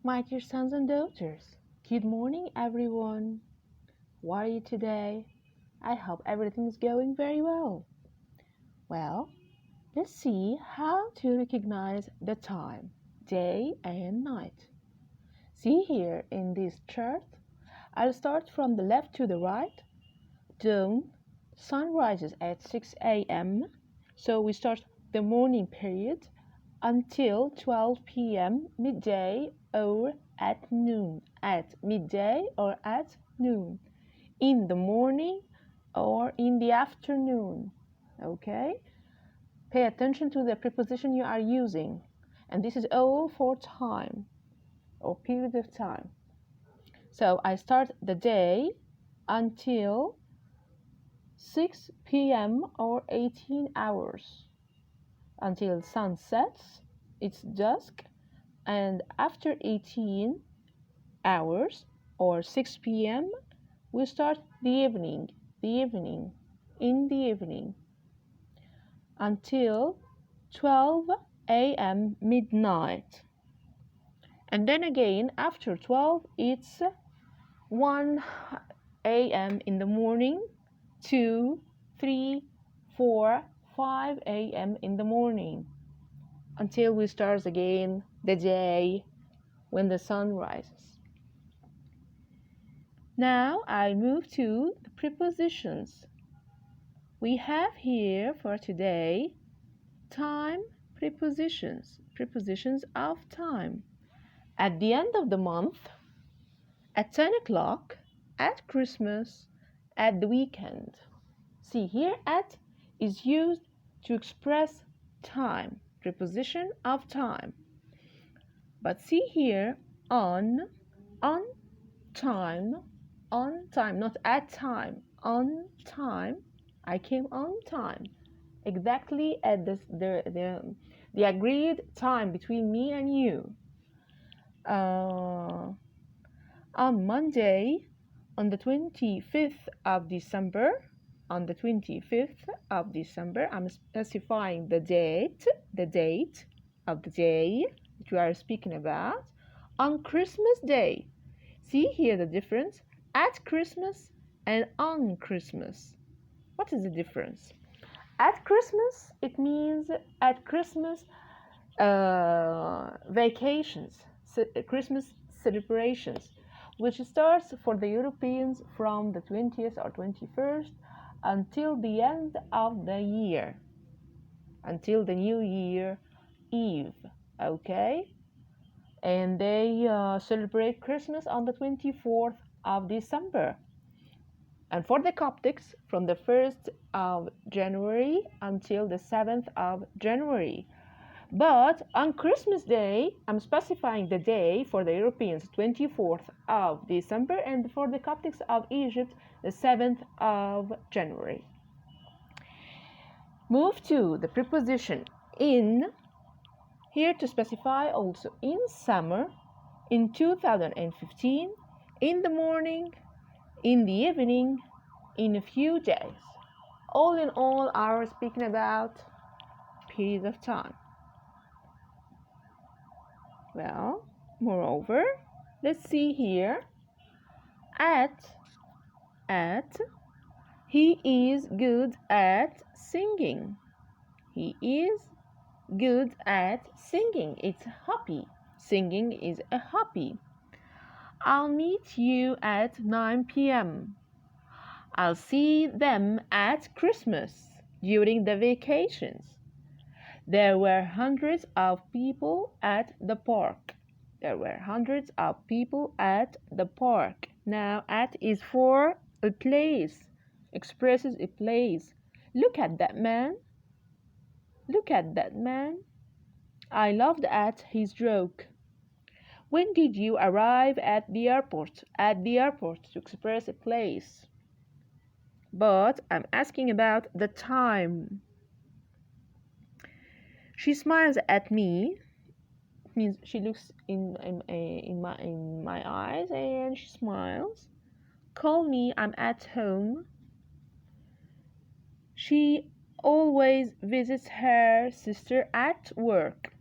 My dear sons and daughters, good morning, everyone. How are you today? I hope everything is going very well. Well, let's see how to recognize the time, day and night. See here in this chart, I'll start from the left to the right. Dawn, sun rises at 6 a.m., so we start the morning period until 12 p.m., midday or at noon. At midday or at noon. In the morning or in the afternoon. Okay? Pay attention to the preposition you are using. And this is all for time or period of time. So I start the day until 6 p.m. or 18 hours. Until sun sets, it's dusk, and after 18 hours or 6 p.m. we start the evening, in the evening until 12 a.m. midnight. And then again after 12 it's 1 a.m. in the morning, 2, 3, 4, 5 a.m. in the morning until we start again the day when the sun rises. Now I move to the prepositions. We have here for today time prepositions, prepositions of time. At the end of the month, at 10 o'clock, at Christmas, at the weekend. See here, at is used to express time, preposition of time. But see here, on time, not at time, on time. I came on time, exactly at the agreed time between me and you. On Monday, on the 25th of December, I'm specifying the date of the day that we are speaking about. On Christmas Day, see here the difference at Christmas and on Christmas. What is the difference? At Christmas, it means at Christmas vacations, Christmas celebrations, which starts for the Europeans from the 20th or 21st until the end of the year, until the New Year Eve, okay? And they celebrate Christmas on the 24th of December. And for the Coptics, from the 1st of January until the 7th of January. But on Christmas Day, I'm specifying the day for the Europeans, 24th of December, and for the Coptics of Egypt, the 7th of January. Move to the preposition in, here to specify also in summer, in 2015, in the morning, in the evening, in a few days. All in all, are speaking about period of time. Well, moreover, let's see here. At, he is good at singing. He is good at singing. It's a hobby. Singing is a hobby. I'll meet you at 9 p.m. I'll see them at Christmas during the vacations. There were hundreds of people at the park. Now, at is for a place, expresses a place. Look at that man. I laughed at his joke. When did you arrive at the airport? At the airport, to express a place. But I'm asking about the time. She smiles at me. It means she looks in my eyes and she smiles. Call me, I'm at home. She always visits her sister at work.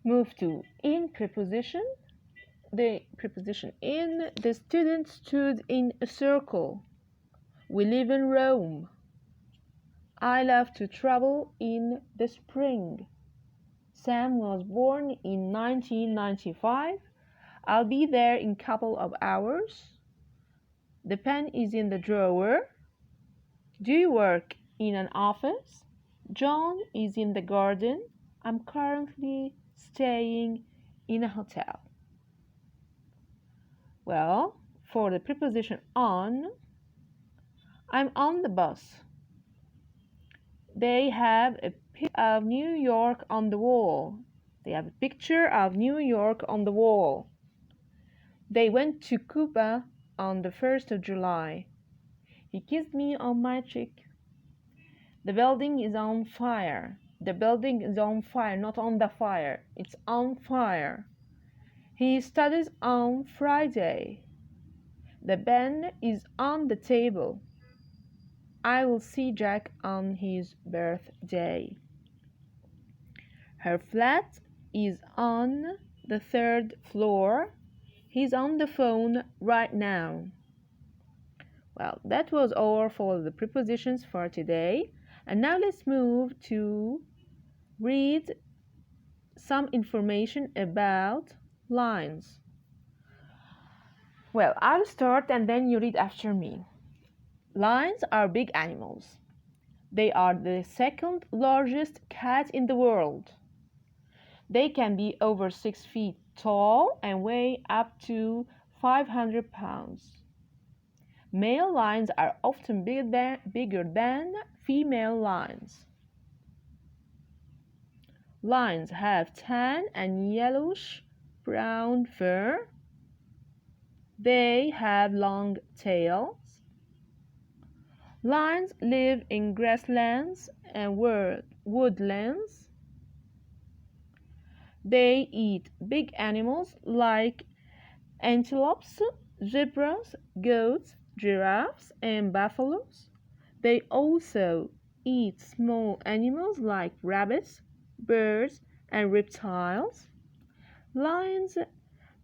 Move to in preposition. The preposition in. The student stood in a circle. We live in Rome. I love to travel in the spring. Sam was born in 1995. I'll be there in a couple of hours. The pen is in the drawer. Do you work in an office? John is in the garden. I'm currently staying in a hotel. Well, for the preposition on, I'm on the bus. They have a picture of New York on the wall. They have a picture of New York on the wall. They went to Cuba on the 1st of July. He kissed me on my cheek. The building is on fire. The building is on fire, not on the fire. It's on fire. He studies on Friday. The pen is on the table. I will see Jack on his birthday. Her flat is on the 3rd floor. He's on the phone right now. Well, that was all for the prepositions for today. And now let's move to read some information about lines. Well, I'll start and then you read after me. Lions are big animals. They are the second largest cat in the world. They can be over 6 feet tall and weigh up to 500 pounds. Male lions are often bigger than female lions. Lions have tan and yellowish brown fur. They have long tails. Lions live in grasslands and woodlands. They eat big animals like antelopes, zebras, goats, giraffes, and buffaloes. They also eat small animals like rabbits, birds, and reptiles. Lions'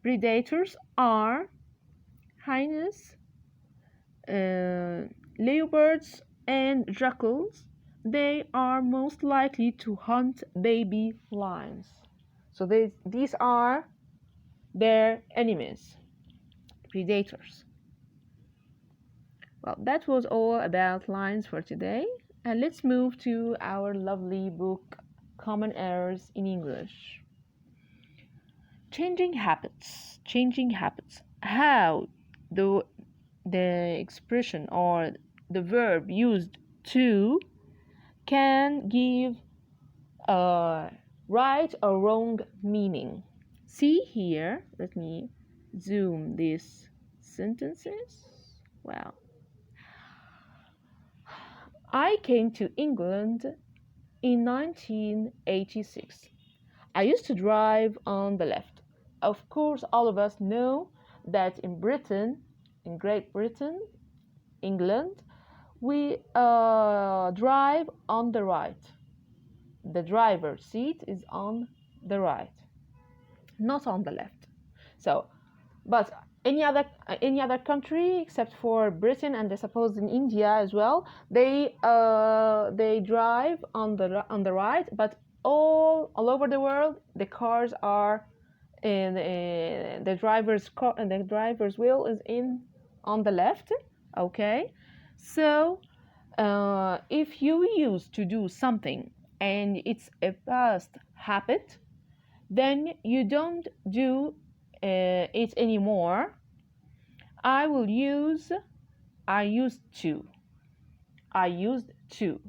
predators are hyenas, leopards, and jackals. They are most likely to hunt baby lions. So these are their enemies, predators. Well, that was all about lions for today. And let's move to our lovely book, Common Errors in English. Changing habits. Changing habits. How the expression or the verb used to can give a right or wrong meaning. See here, let me zoom these sentences. Well, I came to England in 1986. I used to drive on the left. Of course, all of us know that in Britain, in Great Britain, England, we drive on the right. The driver's seat is on the right, not on the left. So, but any other country except for Britain and I suppose in India as well, they drive on the right, but all over the world the cars are in the driver's wheel is in on the left. Okay, so if you used to do something and it's a past habit, then you don't do it anymore. I will use I used to. I used to.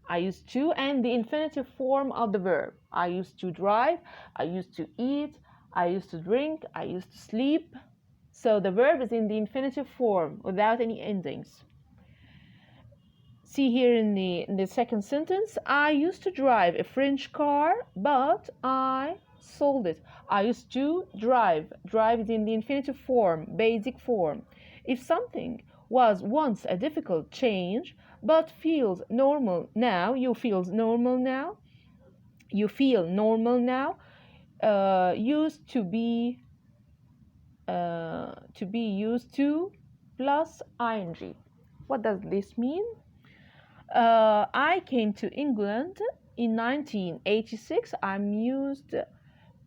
I used to, and the infinitive form of the verb. I used to drive, I used to eat, I used to drink, I used to sleep. So the verb is in the infinitive form without any endings. See here in the second sentence, I used to drive a French car, but I sold it. I used to drive. Drive is in the infinitive form, basic form. If something was once a difficult change, but feels normal now, you feel normal now. used to be used to plus ing. What does this mean? I came to England in 1986. I'm used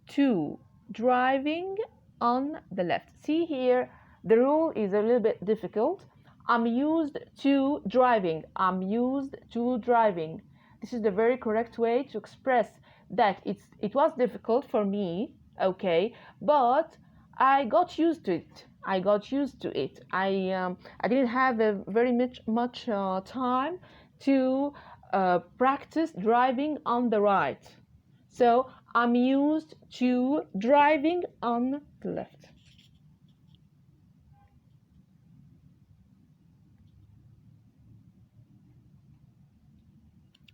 to driving on the left. See here, the rule is a little bit difficult. I'm used to driving. I'm used to driving. This is the very correct way to express that it was difficult for me, okay, but I got used to it. I got used to it. I didn't have a very much time to practice driving on the right. So I'm used to driving on the left.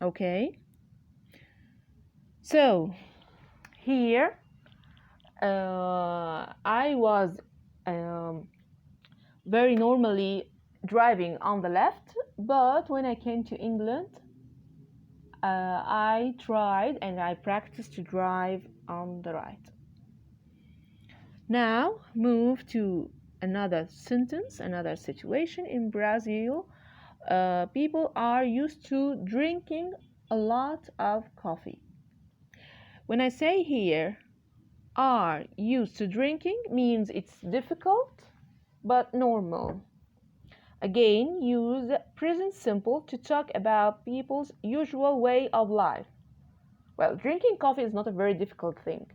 Okay. So here I was um, very normally driving on the left, but when I came to England, I tried and I practiced to drive on the right. Now move to another sentence, another situation. In Brazil, people are used to drinking a lot of coffee. When I say here are used to drinking, means it's difficult but normal. Again, use present simple to talk about people's usual way of life. Well, drinking coffee is not a very difficult thing.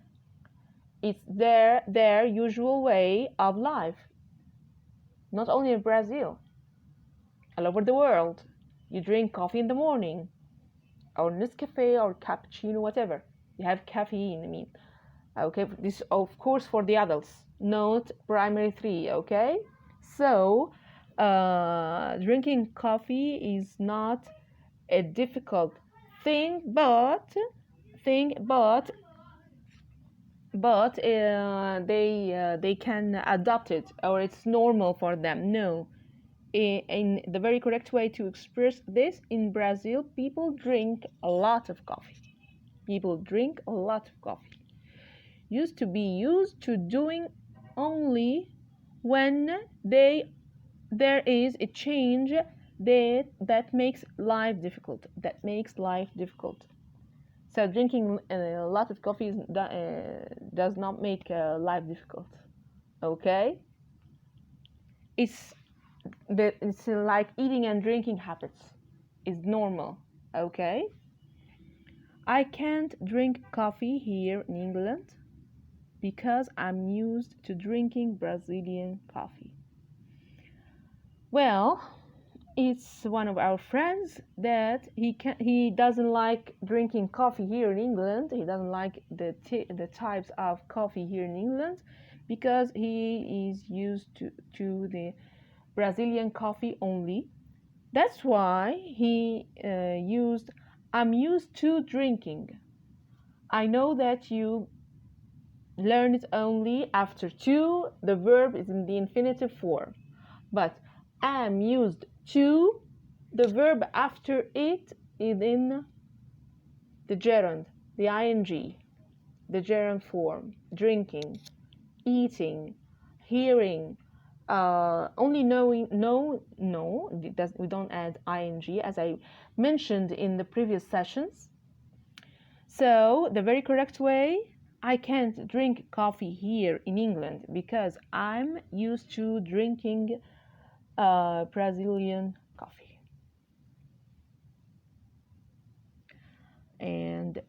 It's their usual way of life. Not only in Brazil, all over the world. You drink coffee in the morning, or Nescafe, or cappuccino, whatever. You have caffeine, I mean. Okay, this of course for the adults, not primary three, okay? So, drinking coffee is not a difficult thing, but they can adopt it, or it's normal for them. No, in the very correct way to express this, in Brazil, people drink a lot of coffee. People drink a lot of coffee. Used to be used to doing only when there is a change that makes life difficult. That makes life difficult. So drinking a lot of coffee does not make life difficult. Okay, it's it's like eating and drinking habits. It's normal. Okay, I can't drink coffee here in England because I'm used to drinking Brazilian coffee. Well, it's one of our friends that he doesn't like drinking coffee here in England. He doesn't like the types of coffee here in England because he is used to the Brazilian coffee only. That's why he used I'm used to drinking. I know that you learn it only after to. The verb is in the infinitive form, but am used to, the verb after it is in the gerund, the ing, the gerund form. Drinking, eating, hearing, only knowing. No, we don't add ing, as I mentioned in the previous sessions. So the very correct way, I can't drink coffee here in England because I'm used to drinking Brazilian coffee. And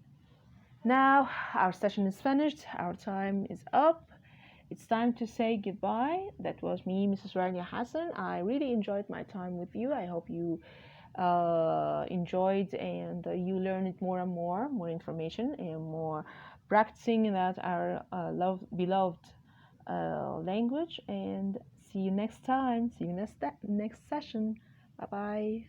now our session is finished, our time is up. It's time to say goodbye. That was me, Mrs. Rania Hassan. I really enjoyed my time with you. I hope you enjoyed and you learned more and more information and more practicing that our beloved language. And see you next time. See you next session. Bye bye.